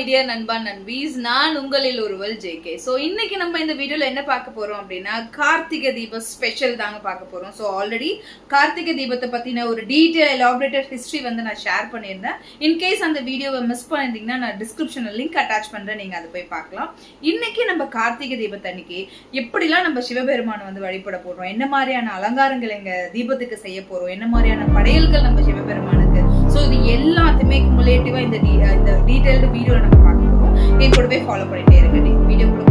Dear நண்பா நண்பீஸ், நான் உங்களில் ஒருவள் ஜேகே. ஸோ இன்னைக்கு நம்ம இந்த வீடியோவில் என்ன பார்க்க போறோம் அப்படின்னா, கார்த்திகை தீபம் ஸ்பெஷல் தாங்க பார்க்க போறோம். ஸோ ஆல்ரெடி கார்த்திகை தீபத்தை பத்தின ஒரு டீட்டெயில் எலாபரேட்டட் ஹிஸ்டரி வந்து நான் ஷேர் பண்ணியிருந்தேன். இன்கேஸ் அந்த வீடியோவை மிஸ் பண்ணியிருந்தீங்கன்னா நான் டிஸ்கிரிப்ஷனில் லிங்க் அட்டாச் பண்றேன், நீங்க அதை போய் பார்க்கலாம். இன்னைக்கு நம்ம கார்த்திகை தீபத்தை அன்னைக்கு எப்படிலாம் நம்ம சிவபெருமானை வந்து வழிபட போறோம், என்ன மாதிரியான அலங்காரங்கள் எங்க தீபத்துக்கு செய்ய போறோம், என்ன மாதிரியான படையல்கள் நம்ம சிவபெருமானுக்கு, ஸோ இது எல்லாத்தையுமே குமுலேட்டிவா இந்த டீடைல்டு வீடியோல நம்ம பார்க்க போறோம். என் கூடவே ஃபாலோ பண்ணிட்டே இருங்க. வீடியோ கூட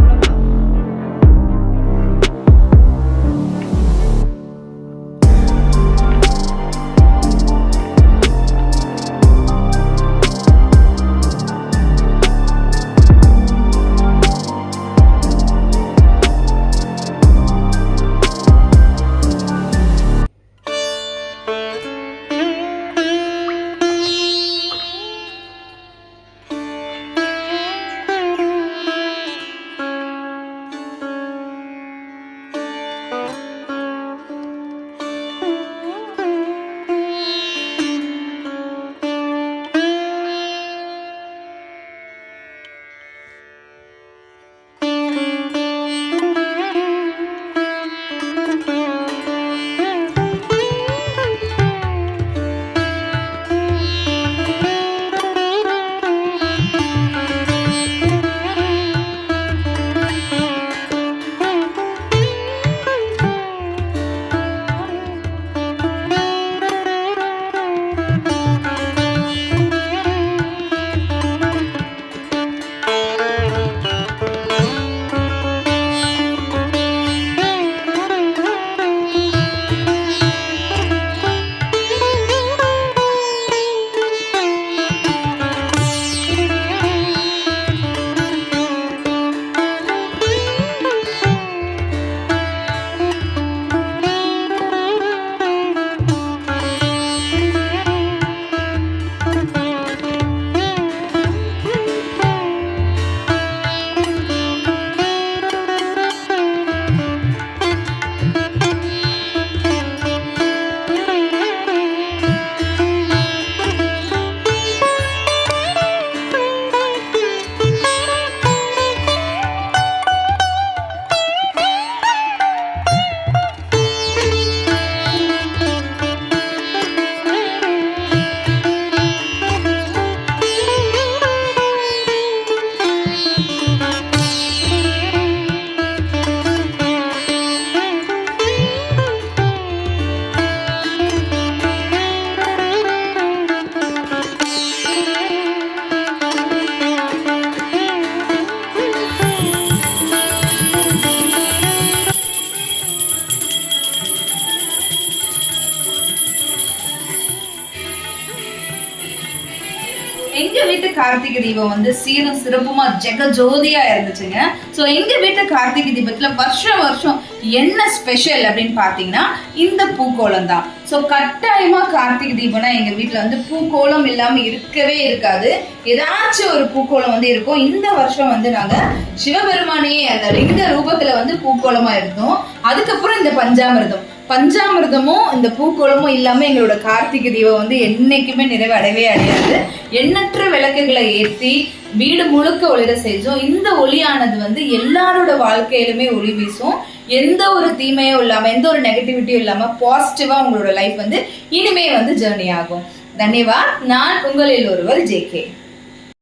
எங்க வீட்டு கார்த்திகை தீபம் வந்து சீரும் சிறப்புமா ஜெகஜோதியா இருந்துச்சுங்க. ஸோ எங்க வீட்டு கார்த்திகை தீபத்துல வருஷம் வருஷம் என்ன ஸ்பெஷல் அப்படின்னு பாத்தீங்கன்னா இந்த பூக்கோளம் தான். ஸோ கட்டாயமா கார்த்திகை தீபம்னா எங்க வீட்டுல வந்து பூக்கோளம் இல்லாம இருக்கவே இருக்காது. ஏதாச்சும் ஒரு பூக்கோளம் வந்து இருக்கும். இந்த வருஷம் வந்து நாங்க சிவபெருமானையே அந்த லிங்க ரூபத்துல வந்து பூக்கோளமா இருந்தோம். அதுக்கப்புறம் இந்த பஞ்சாமிர்தமும் இந்த பூக்கோளமும் இல்லாம எங்களோட கார்த்திகை தீபம் வந்து என்னைக்குமே நிறைவு அடையவே அடையாது. எண்ணற்ற விளக்குகளை ஏற்றி வீடு முழுக்க ஒளிர செஞ்சோம். இந்த ஒளியானது வந்து எல்லாரோட வாழ்க்கையிலுமே ஒளி வீசும். எந்த ஒரு தீமையும் இல்லாம, எந்த ஒரு நெகட்டிவிட்டியும் இல்லாம பாசிட்டிவா உங்களோட லைஃப் வந்து இனிமே வந்து ஜேர்னி ஆகும். தன்யவாத். நான் உங்களில் ஒருவர் ஜேகே.